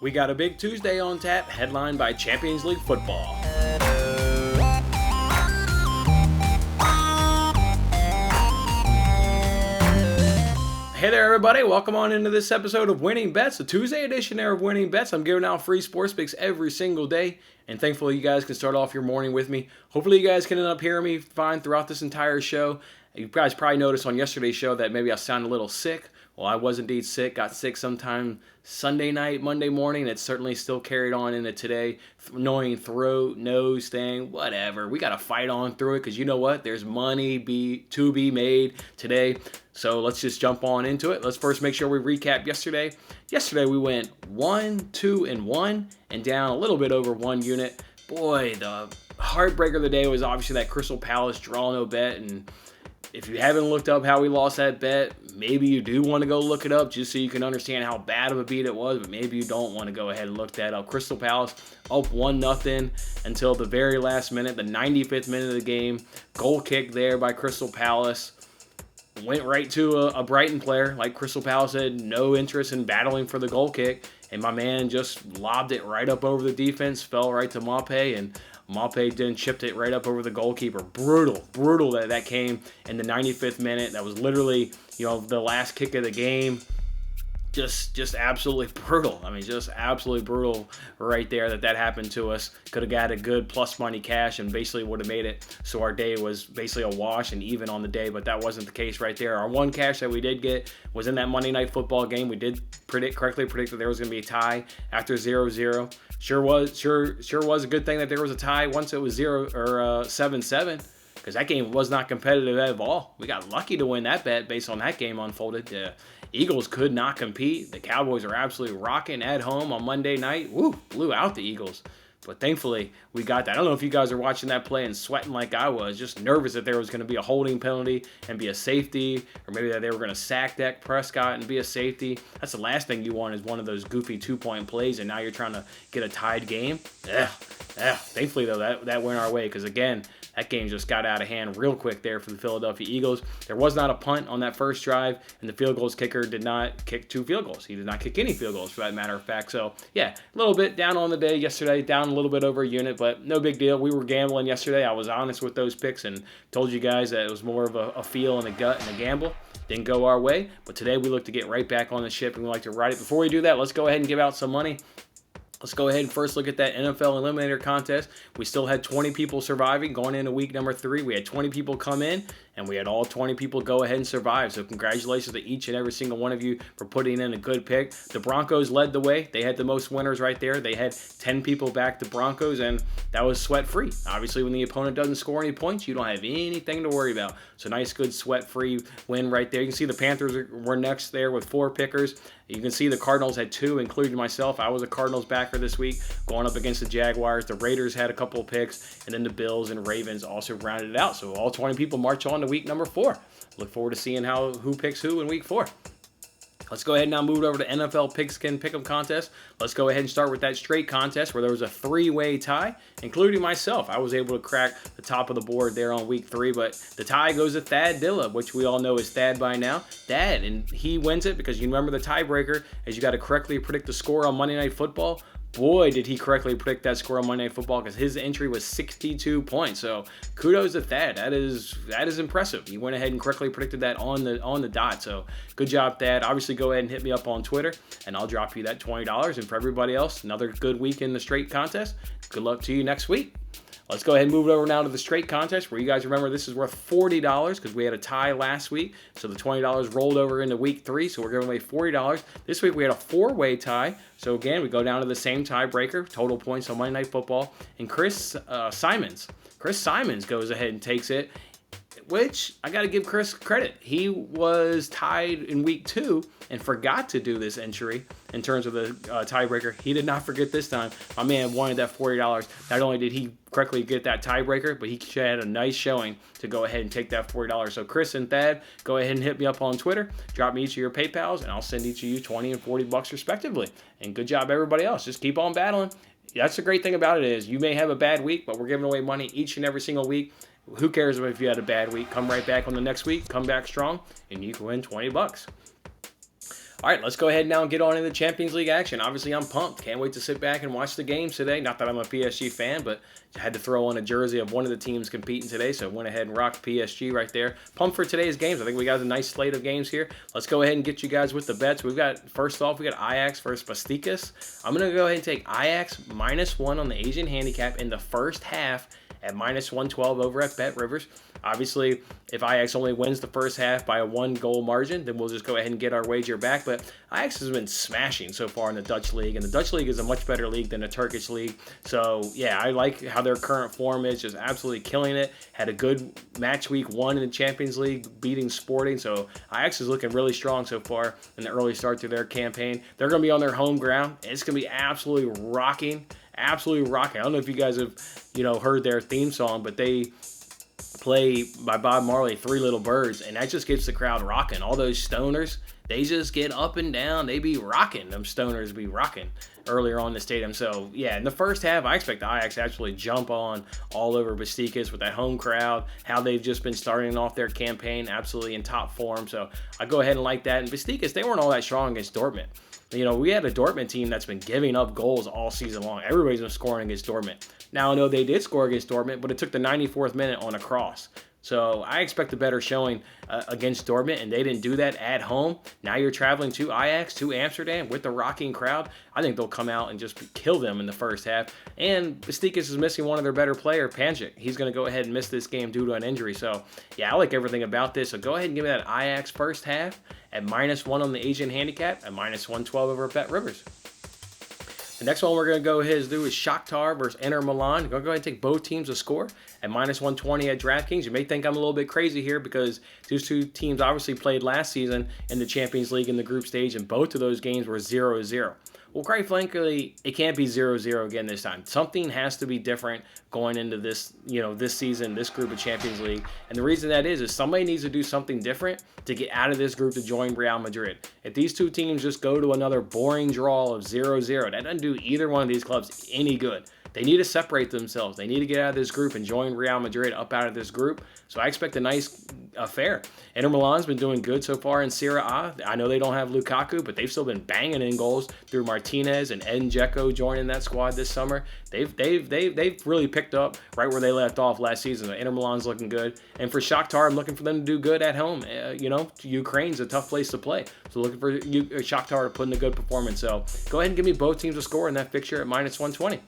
We got a big Tuesday on tap, headlined by Champions League football. Hey there, everybody. Welcome on into this episode of Winning Bets, the Tuesday edition there of Winning Bets. I'm giving out free sports picks every single day, and thankfully you guys can start off your morning with me. Hopefully you guys can end up hearing me fine throughout this entire show. You guys probably noticed on yesterday's show that maybe I sound a little sick. Well, I was indeed sick. Got sick sometime Sunday night, Monday morning. It's certainly still carried on into today. Annoying throat, nose thing, whatever. We got to fight on through it because you know what? There's money to be made today. So let's just jump on into it. Let's first make sure we recap yesterday. Yesterday we went 1, 2, and 1 and down a little bit over 1 unit. Boy, the heartbreaker of the day was obviously that Crystal Palace draw no bet. And if you haven't looked up how we lost that bet, maybe you do want to go look it up just so you can understand how bad of a beat it was, but maybe you don't want to go ahead and look that up. Crystal Palace up 1-0 until the very last minute, the 95th minute of the game. Goal kick there by Crystal Palace. Went right to a Brighton player. Like Crystal Palace had no interest in battling for the goal kick, and my man just lobbed it right up over the defense, fell right to Maupay, and Maupay then chipped it right up over the goalkeeper. Brutal that came in the 95th minute. That was literally, the last kick of the game. Just absolutely brutal. I mean, just absolutely brutal right there that happened to us. Could have got a good plus money cash and basically would have made it so our day was basically a wash and even on the day, but that wasn't the case right there. Our one cash that we did get was in that Monday Night Football game. We did correctly predict that there was going to be a tie after 0-0. Sure was a good thing that there was a tie once it was 7-7. Because that game was not competitive at all. We got lucky to win that bet based on that game unfolded. The Eagles could not compete. The Cowboys are absolutely rocking at home on Monday night. Woo, blew out the Eagles. But thankfully, we got that. I don't know if you guys are watching that play and sweating like I was, just nervous that there was going to be a holding penalty and be a safety, or maybe that they were going to sack Dak Prescott and be a safety. That's the last thing you want is one of those goofy 2-point plays, and now you're trying to get a tied game. Thankfully, though, that went our way because, again, that game just got out of hand real quick there for the Philadelphia Eagles. There was not a punt on that first drive, and the field goals kicker did not kick 2 field goals. He did not kick any field goals, for that matter of fact. So, yeah, a little bit down on the day yesterday, down a little bit over a unit, but no big deal. We were gambling yesterday. I was honest with those picks and told you guys that it was more of a feel and a gut and a gamble. Didn't go our way, but today we look to get right back on the ship, and we like to ride it. Before we do that, let's go ahead and give out some money. Let's go ahead and first look at that NFL Eliminator contest. We still had 20 people surviving going into week number 3. We had 20 people come in, and we had all 20 people go ahead and survive. So congratulations to each and every single one of you for putting in a good pick. The Broncos led the way. They had the most winners right there. They had 10 people back the Broncos, and that was sweat-free. Obviously, when the opponent doesn't score any points, you don't have anything to worry about. So nice, good, sweat-free win right there. You can see the Panthers were next there with 4 pickers. You can see the Cardinals had 2, including myself. I was a Cardinals backer this week, going up against the Jaguars. The Raiders had a couple of picks, and then the Bills and Ravens also rounded it out. So all 20 people march on to week number 4. Look forward to seeing who picks who in week 4. Let's go ahead and now move over to NFL Pigskin Pick'em contest. Let's go ahead and start with that straight contest where there was a 3-way tie, including myself. I was able to crack the top of the board there on week 3, but the tie goes to Thad Dilla, which we all know is Thad by now. Thad, and he wins it because you remember the tiebreaker is you got to correctly predict the score on Monday Night Football. Boy, did he correctly predict that score on Monday Night Football because his entry was 62 points. So kudos to Thad. That is impressive. He went ahead and correctly predicted that on the dot. So good job, Thad. Obviously, go ahead and hit me up on Twitter, and I'll drop you that $20. And for everybody else, another good week in the straight contest. Good luck to you next week. Let's go ahead and move it over now to the straight contest where you guys remember this is worth $40 because we had a tie last week. So the $20 rolled over into week 3. So we're giving away $40. This week we had a 4-way tie. So again, we go down to the same tiebreaker, total points on Monday Night Football. And Chris Simons goes ahead and takes it, which I got to give Chris credit. He was tied in week 2 and forgot to do this entry in terms of the tiebreaker. He did not forget this time. My man wanted that $40. Not only did he correctly get that tiebreaker, but he had a nice showing to go ahead and take that $40. So Chris and Thad, go ahead and hit me up on Twitter. Drop me each of your PayPals, and I'll send each of you $20 and $40 respectively. And good job, everybody else. Just keep on battling. That's the great thing about it is you may have a bad week, but we're giving away money each and every single week. Who cares if you had a bad week? Come right back on the next week, come back strong, and you can win $20. All right, let's go ahead now and get on into the Champions League action. Obviously, I'm pumped. Can't wait to sit back and watch the games today. Not that I'm a PSG fan, but I had to throw on a jersey of one of the teams competing today, so I went ahead and rocked PSG right there. Pumped for today's games. I think we got a nice slate of games here. Let's go ahead and get you guys with the bets. First off, we got Ajax versus Besiktas. I'm going to go ahead and take Ajax -1 on the Asian handicap in the first half at -112 over at BetRivers. Obviously, if Ajax only wins the first half by a 1-goal margin, then we'll just go ahead and get our wager back. But Ajax has been smashing so far in the Dutch league, and the Dutch league is a much better league than the Turkish league. So, yeah, I like how their current form is, just absolutely killing it. Had a good match week 1 in the Champions League, beating Sporting. So, Ajax is looking really strong so far in the early start to their campaign. They're going to be on their home ground. It's going to be absolutely rocking. Absolutely rocking. I don't know if you guys have, heard their theme song, but they play by Bob Marley, Three Little Birds, and that just gets the crowd rocking. All those stoners, they just get up and down. They be rocking. Them stoners be rocking earlier on in the stadium. So, yeah, in the first half, I expect the Ajax to actually jump on all over Besiktas with that home crowd, how they've just been starting off their campaign absolutely in top form. So, I go ahead and like that. And Besiktas, they weren't all that strong against Dortmund. We had a Dortmund team that's been giving up goals all season long. Everybody's been scoring against Dortmund. Now, I know they did score against Dortmund, but it took the 94th minute on a cross. So I expect a better showing against Dortmund, and they didn't do that at home. Now you're traveling to Ajax, to Amsterdam with the rocking crowd. I think they'll come out and just kill them in the first half. And Besiktas is missing one of their better players, Panjic. He's going to go ahead and miss this game due to an injury. So, yeah, I like everything about this. So go ahead and give me that Ajax first half at -1 on the Asian handicap at -112 over at BetRivers. The next one we're going to go ahead and do is Shakhtar versus Inter Milan. We're going to go ahead and take both teams to score at -120 at DraftKings. You may think I'm a little bit crazy here because these two teams obviously played last season in the Champions League in the group stage, and both of those games were 0-0. Well, quite frankly, it can't be 0-0 again this time. Something has to be different going into this, this season, this group of Champions League. And the reason that is somebody needs to do something different to get out of this group to join Real Madrid. If these two teams just go to another boring draw of 0-0, that doesn't do either one of these clubs any good. They need to separate themselves. They need to get out of this group and join Real Madrid up out of this group. So I expect a nice affair. Inter Milan's been doing good so far in Serie A. I know they don't have Lukaku, but they've still been banging in goals through Martinez and Edin Dzeko joining that squad this summer. They've really picked up right where they left off last season. Inter Milan's looking good. And for Shakhtar, I'm looking for them to do good at home. Ukraine's a tough place to play. So looking for Shakhtar to put in a good performance. So go ahead and give me both teams to score in that fixture at -120.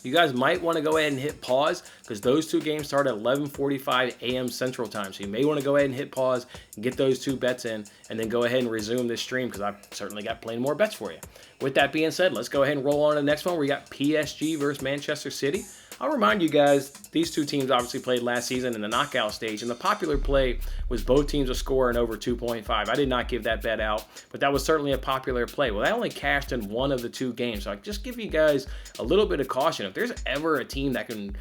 You guys might want to go ahead and hit pause because those two games start at 11:45 a.m. Central Time. So you may want to go ahead and hit pause and get those two bets in and then go ahead and resume this stream because I've certainly got plenty more bets for you. With that being said, let's go ahead and roll on to the next one. We got PSG versus Manchester City. I'll remind you guys, these two teams obviously played last season in the knockout stage, and the popular play was both teams to score in over 2.5. I did not give that bet out, but that was certainly a popular play. Well, that only cashed in one of the two games, so I just give you guys a little bit of caution. If there's ever a team that can,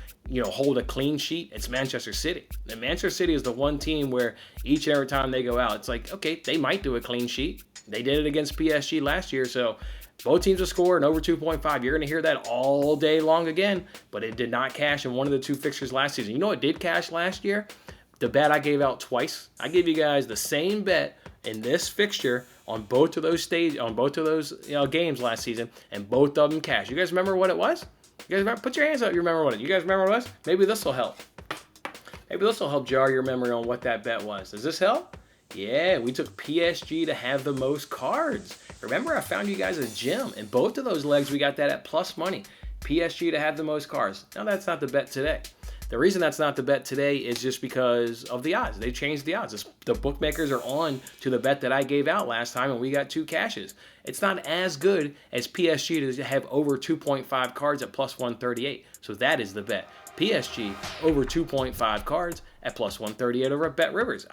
hold a clean sheet, it's Manchester City. And Manchester City is the one team where each and every time they go out, it's like, okay, they might do a clean sheet. They did it against PSG last year, so both teams will score in over 2.5. You're going to hear that all day long again, but it did not cash in one of the two fixtures last season. You know what did cash last year? The bet I gave out twice. I gave you guys the same bet in this fixture on both of those games last season, and both of them cashed. You guys remember what it was? You guys remember? Put your hands up. You remember what it? You guys remember what it was? Maybe this will help. Maybe this will help jar your memory on what that bet was. Does this help? Yeah, we took PSG to have the most cards. Remember, I found you guys a gem. In both of those legs, we got that at plus money. PSG to have the most cards. Now, that's not the bet today. The reason that's not the bet today is just because of the odds. They changed the odds. The bookmakers are on to the bet that I gave out last time, and we got two cashes. It's not as good as PSG to have over 2.5 cards at plus 138. So that is the bet. PSG over 2.5 cards at plus 138 over at BetRivers.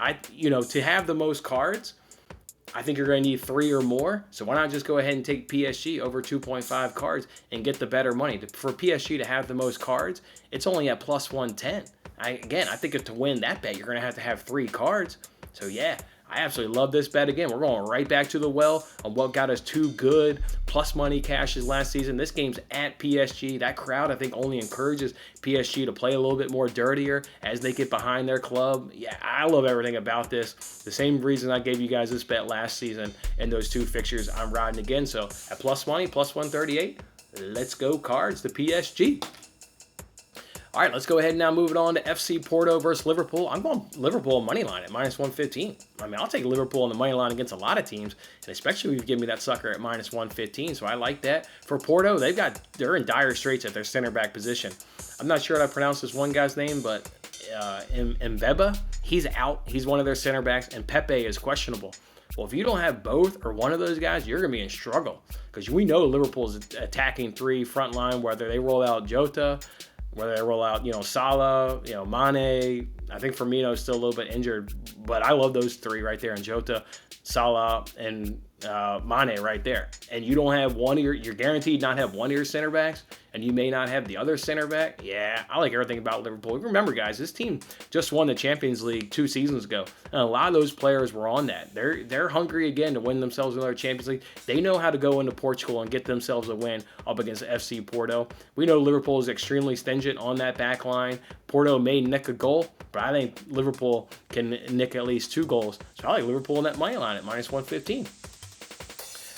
To have the most cards, I think you're going to need 3 or more. So why not just go ahead and take PSG over 2.5 cards and get the better money? For PSG to have the most cards, it's only at plus 110. I think to win that bet, you're going to have 3 cards. So yeah, I absolutely love this bet. Again, we're going right back to the well on what got us 2 good plus money cashes last season. This game's at PSG. That crowd, I think, only encourages PSG to play a little bit more dirtier as they get behind their club. Yeah, I love everything about this. The same reason I gave you guys this bet last season and those 2 fixtures, I'm riding again. So at plus money, plus 138, let's go Cards to PSG. All right, let's go ahead and now move it on to FC Porto versus Liverpool. I'm going Liverpool money line at minus 115. I mean, I'll take Liverpool on the money line against a lot of teams, and especially if you give me that sucker at minus 115. So I like that. For Porto, they're in dire straits at their center back position. I'm not sure how to pronounce this one guy's name, but Mbeba, he's out. He's one of their center backs, and Pepe is questionable. Well, if you don't have both or one of those guys, you're going to be in struggle because we know Liverpool's attacking 3 front line, whether they roll out Jota, whether they roll out, Salah, Mane. I think Firmino's still a little bit injured, but I love those 3 right there, and Jota, Salah, and Mane right there. And you don't have you're guaranteed not have one of your center backs, and you may not have the other center back. Yeah, I like everything about Liverpool. Remember, guys, this team just won the Champions League 2 seasons ago, and a lot of those players were on that. They're hungry again to win themselves another Champions League. They know how to go into Portugal and get themselves a win up against FC Porto. We know Liverpool is extremely stingent on that back line. Porto may nick a goal, but I think Liverpool can nick at least 2 goals. So I like Liverpool in that money line at minus 115.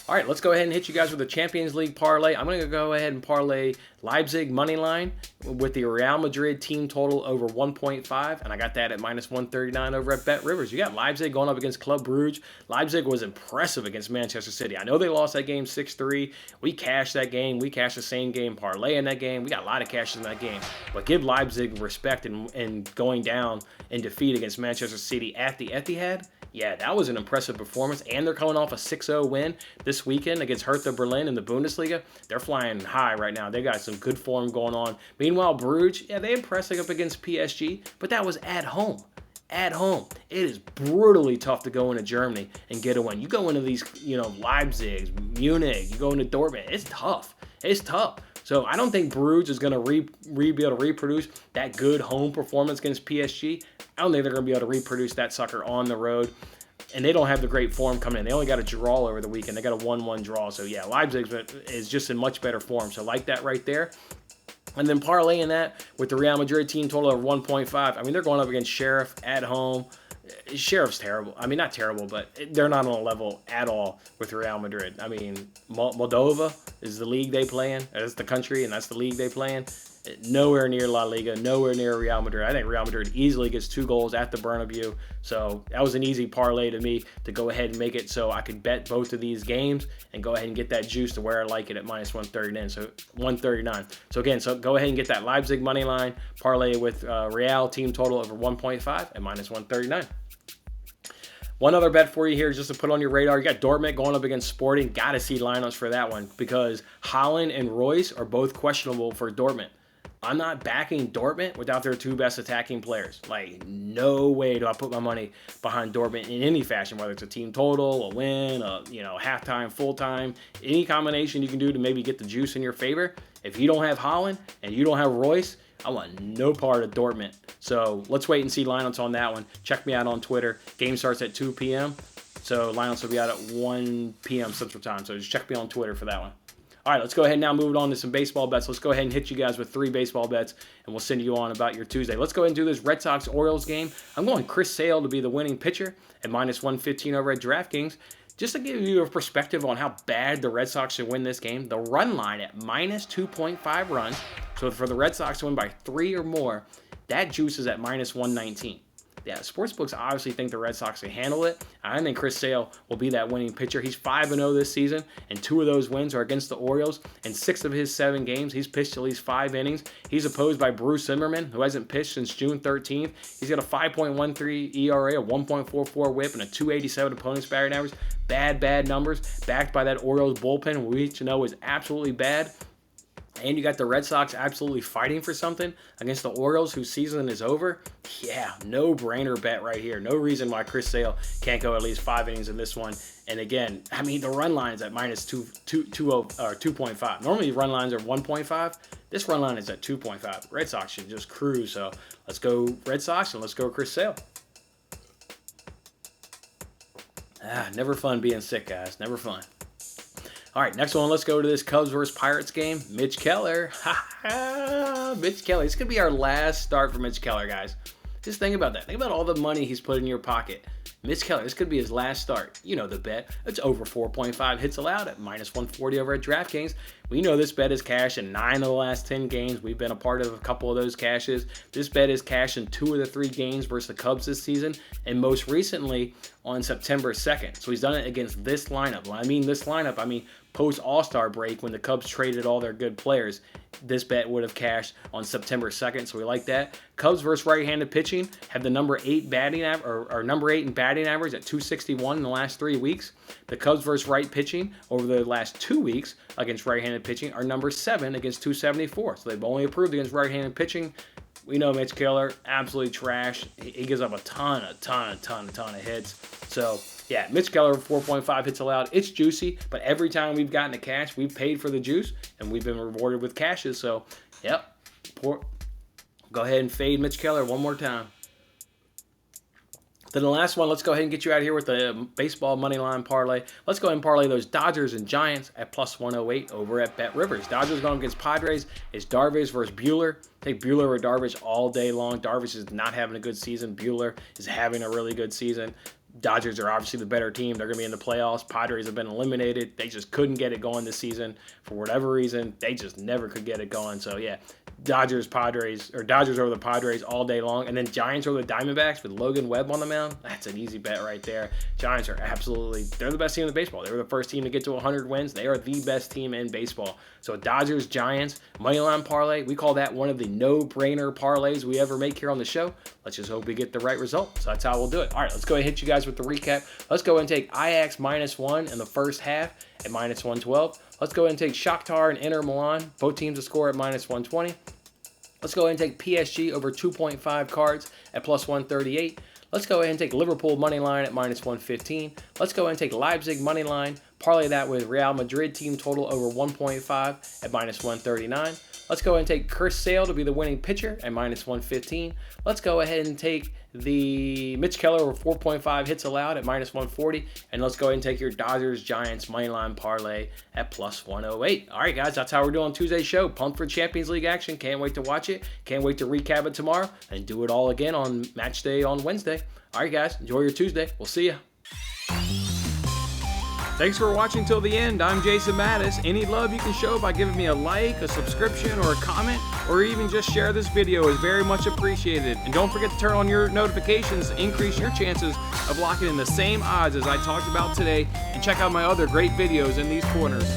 All right, let's go ahead and hit you guys with a Champions League parlay. I'm going to go ahead and parlay Leipzig money line with the Real Madrid team total over 1.5, and I got that at minus 139 over at Bet Rivers. You got Leipzig going up against Club Brugge. Leipzig was impressive against Manchester City. I know they lost that game 6-3. We cashed that game. We cashed the same game parlay in that game. We got a lot of cashes in that game. But give Leipzig respect in going down in defeat against Manchester City at the Etihad. Yeah, that was an impressive performance, and they're coming off a 6-0 win this weekend against Hertha Berlin in the Bundesliga. They're flying high right now. They got some good form going on. Meanwhile, Brugge, yeah, they impressing up against PSG, but that was at home. At home. It is brutally tough to go into Germany and get a win. You go into these, Leipzig, Munich, you go into Dortmund. It's tough. It's tough. So I don't think Brugge is going to be able to reproduce that good home performance against PSG. I don't think they're going to be able to reproduce that sucker on the road. And they don't have the great form coming in. They only got a draw over the weekend. They got a 1-1 draw. So, yeah, Leipzig is just in much better form. So, like that right there. And then parlaying that with the Real Madrid team total of 1.5. I mean, they're going up against Sheriff at home. Sheriff's terrible. I mean, not terrible, but they're not on a level at all with Real Madrid. I mean, Moldova is the league they play in. That's the country, and that's the league they play in. Nowhere near La Liga, nowhere near Real Madrid. I think Real Madrid easily gets 2 goals at the Bernabeu. So that was an easy parlay to me to go ahead and make it so I could bet both of these games and go ahead and get that juice to where I like it at minus 139. So 139. So again, go ahead and get that Leipzig money line parlay with Real team total over 1.5 at minus 139. One other bet for you here just to put on your radar. You got Dortmund going up against Sporting. Got to see lineups for that one because Haaland and Royce are both questionable for Dortmund. I'm not backing Dortmund without their 2 best attacking players. Like, no way do I put my money behind Dortmund in any fashion, whether it's a team total, a win, halftime, full-time, any combination you can do to maybe get the juice in your favor. If you don't have Haaland and you don't have Royce, I want no part of Dortmund. So let's wait and see lineups on that one. Check me out on Twitter. Game starts at 2 p.m. So lineups will be out at 1 p.m. Central Time. So just check me on Twitter for that one. All right, let's go ahead and now move it on to some baseball bets. Let's go ahead and hit you guys with 3 baseball bets, and we'll send you on about your Tuesday. Let's go ahead and do this Red Sox-Orioles game. I'm going Chris Sale to be the winning pitcher at minus 115 over at DraftKings. Just to give you a perspective on how bad the Red Sox should win this game, the run line at minus 2.5 runs. So for the Red Sox to win by 3 or more, that juice is at minus 119. Yeah, sportsbooks obviously think the Red Sox can handle it. I think Chris Sale will be that winning pitcher. He's 5-0 this season, and 2 of those wins are against the Orioles. In 6 of his 7 games, he's pitched at least 5 innings. He's opposed by Bruce Zimmerman, who hasn't pitched since June 13th. He's got a 5.13 ERA, a 1.44 whip, and a 287 opponent's batting average. Bad numbers, backed by that Orioles bullpen, which you know is absolutely bad. And you got the Red Sox absolutely fighting for something against the Orioles, whose season is over. Yeah, no-brainer bet right here. No reason why Chris Sale can't go at least 5 innings in this one. And again, I mean, the run line is at minus 2.5. Normally, run lines are 1.5. This run line is at 2.5. Red Sox should just cruise. So let's go Red Sox and let's go Chris Sale. Never fun being sick, guys. Never fun. All right, next one. Let's go to this Cubs versus Pirates game. Mitch Keller. Mitch Keller. This could be our last start for Mitch Keller, guys. Just think about that. Think about all the money he's put in your pocket. Mitch Keller, this could be his last start. You know the bet. It's over 4.5 hits allowed at -140 over at DraftKings. We know this bet is cashed in 9 of the last 10 games. We've been a part of a couple of those cashes. This bet is cashed in 2 of the 3 games versus the Cubs this season, and most recently on September 2nd. So he's done it against this lineup. When I mean this lineup, I mean post All-Star break when the Cubs traded all their good players. This bet would have cashed on September 2nd, so we like that. Cubs versus right-handed pitching have the number 8 batting average, or number 8 in batting average at 261 in the last 3 weeks. The Cubs versus right pitching over the last 2 weeks against right-handed pitching are number 7 against 274. So they've only improved against right-handed pitching. We know Mitch Keller, absolutely trash. He gives up a ton of hits. So yeah, Mitch Keller, 4.5 hits allowed. It's juicy, but every time we've gotten a cash, we've paid for the juice, and we've been rewarded with cashes. So, yep, go ahead and fade Mitch Keller one more time. Then the last one, let's go ahead and get you out of here with the baseball Moneyline Parlay. Let's go ahead and parlay those Dodgers and Giants at +108 over at BetRivers. Dodgers going against Padres. It's Darvish versus Buehler. Take Buehler or Darvish all day long. Darvish is not having a good season. Buehler is having a really good season. Dodgers are obviously the better team. They're going to be in the playoffs. Padres have been eliminated. They just couldn't get it going this season. For whatever reason, they just never could get it going. So, yeah, Dodgers over the Padres all day long. And then Giants over the Diamondbacks with Logan Webb on the mound. That's an easy bet right there. Giants are they're the best team in baseball. They were the first team to get to 100 wins. They are the best team in baseball. So Dodgers, Giants, Moneyline Parlay. We call that one of the no-brainer parlays we ever make here on the show. Let's just hope we get the right result. So that's how we'll do it. All right, let's go ahead and hit you guys with the recap. Let's go and take Ajax -1 in the first half at -112. Let's go ahead and take Shakhtar and Inter Milan. Both teams to score at -120. Let's go ahead and take PSG over 2.5 cards at +138. Let's go ahead and take Liverpool Moneyline at -115. Let's go ahead and take Leipzig Moneyline. Parlay that with Real Madrid team total over 1.5 at -139. Let's go ahead and take Chris Sale to be the winning pitcher at -115. Let's go ahead and take the Mitch Keller over 4.5 hits allowed at -140. And let's go ahead and take your Dodgers Giants Moneyline Parlay at +108. All right, guys, that's how we're doing Tuesday's show. Pumped for Champions League action. Can't wait to watch it. Can't wait to recap it tomorrow and do it all again on match day on Wednesday. All right, guys, enjoy your Tuesday. We'll see ya. Thanks for watching till the end. I'm Jason Mattis. Any love you can show by giving me a like, a subscription, or a comment, or even just share this video is very much appreciated. And don't forget to turn on your notifications to increase your chances of locking in the same odds as I talked about today. And check out my other great videos in these corners.